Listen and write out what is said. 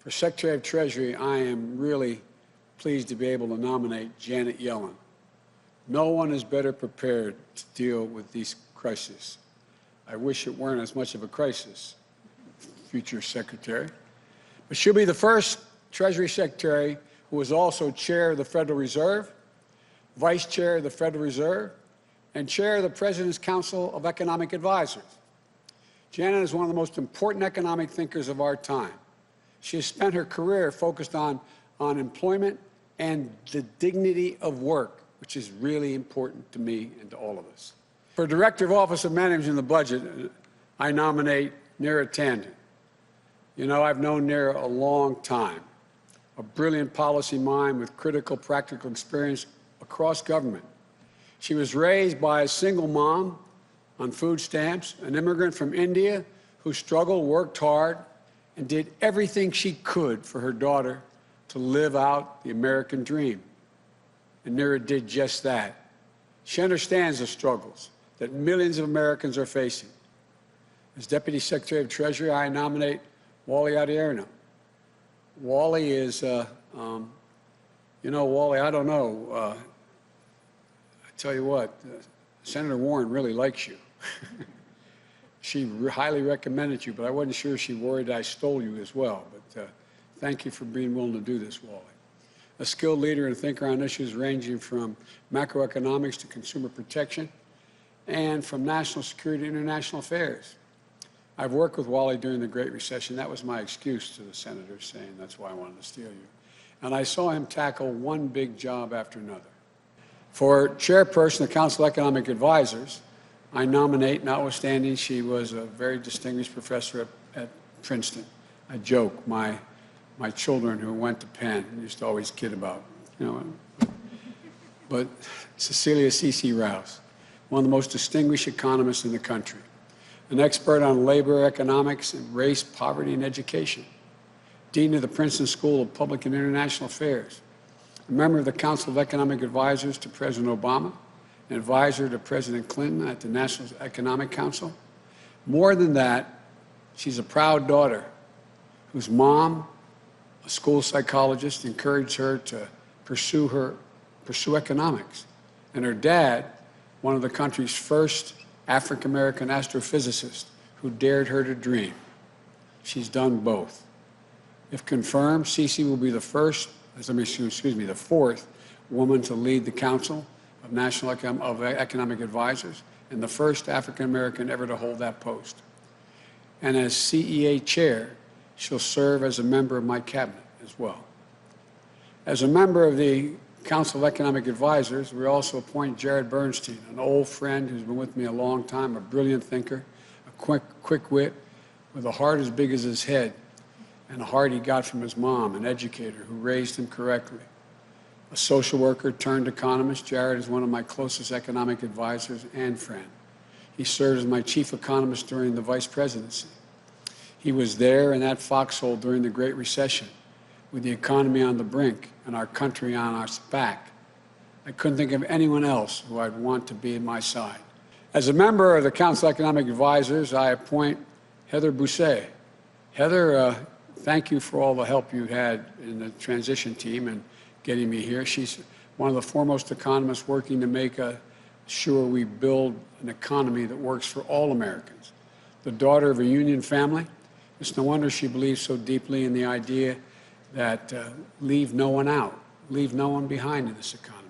For Secretary of Treasury, I am really pleased to be able to nominate Janet Yellen. No one is better prepared to deal with these crises. I wish it weren't as much of a crisis, future Secretary. But she'll be the first Treasury Secretary who is also Chair of the Federal Reserve, Vice Chair of the Federal Reserve, and Chair of the President's Council of Economic Advisors. Janet is one of the most important economic thinkers of our time. She has spent her career focused on employment and the dignity of work, which is really important to me and to all of us. For Director of Office of Managing the Budget, I nominate Neera Tanden. You know, I've known Neera a long time, a brilliant policy mind with critical practical experience across government. She was raised by a single mom on food stamps, an immigrant from India who struggled, worked hard, and did everything she could for her daughter to live out the American dream. And Neera did just that. She understands the struggles that millions of Americans are facing. As Deputy Secretary of Treasury, I nominate Wally Adierno. Wally is, you know, Wally, I don't know. I tell you what, Senator Warren really likes you. She highly recommended you, but I wasn't sure she worried I stole you as well. But thank you for being willing to do this, Wally. A skilled leader and thinker on issues ranging from macroeconomics to consumer protection and from national security to international affairs. I've worked with Wally during the Great Recession. That was my excuse to the senators, saying that's why I wanted to steal you. And I saw him tackle one big job after another. For chairperson of the Council of Economic Advisors, I nominate, notwithstanding she was a very distinguished professor at Princeton. I joke, my children who went to Penn used to always kid about, you know. But Cecilia Rouse, one of the most distinguished economists in the country, an expert on labor, economics, and race, poverty, and education, dean of the Princeton School of Public and International Affairs, a member of the Council of Economic Advisors to President Obama, an advisor to President Clinton at the National Economic Council. More than that, she's a proud daughter whose mom, a school psychologist, encouraged her to pursue economics. And her dad, one of the country's first African-American astrophysicists who dared her to dream. She's done both. If confirmed, Cece will be the fourth woman to lead the Council of Economic Advisors and the first African-American ever to hold that post. And as CEA chair, she'll serve as a member of my cabinet as well. As a member of the Council of Economic Advisors, we also appoint Jared Bernstein, an old friend who's been with me a long time, a brilliant thinker, a quick wit, with a heart as big as his head, and a heart he got from his mom, an educator who raised him correctly. A social worker turned economist, Jared is one of my closest economic advisors and friend. He served as my chief economist during the vice presidency. He was there in that foxhole during the Great Recession, with the economy on the brink and our country on our back. I couldn't think of anyone else who I'd want to be at my side. As a member of the Council of Economic Advisors, I appoint Heather Boushey. Heather, thank you for all the help you had in the transition team and getting me here. She's one of the foremost economists working to make sure we build an economy that works for all Americans. The daughter of a union family, it's no wonder she believes so deeply in the idea that leave no one out, leave no one behind in this economy.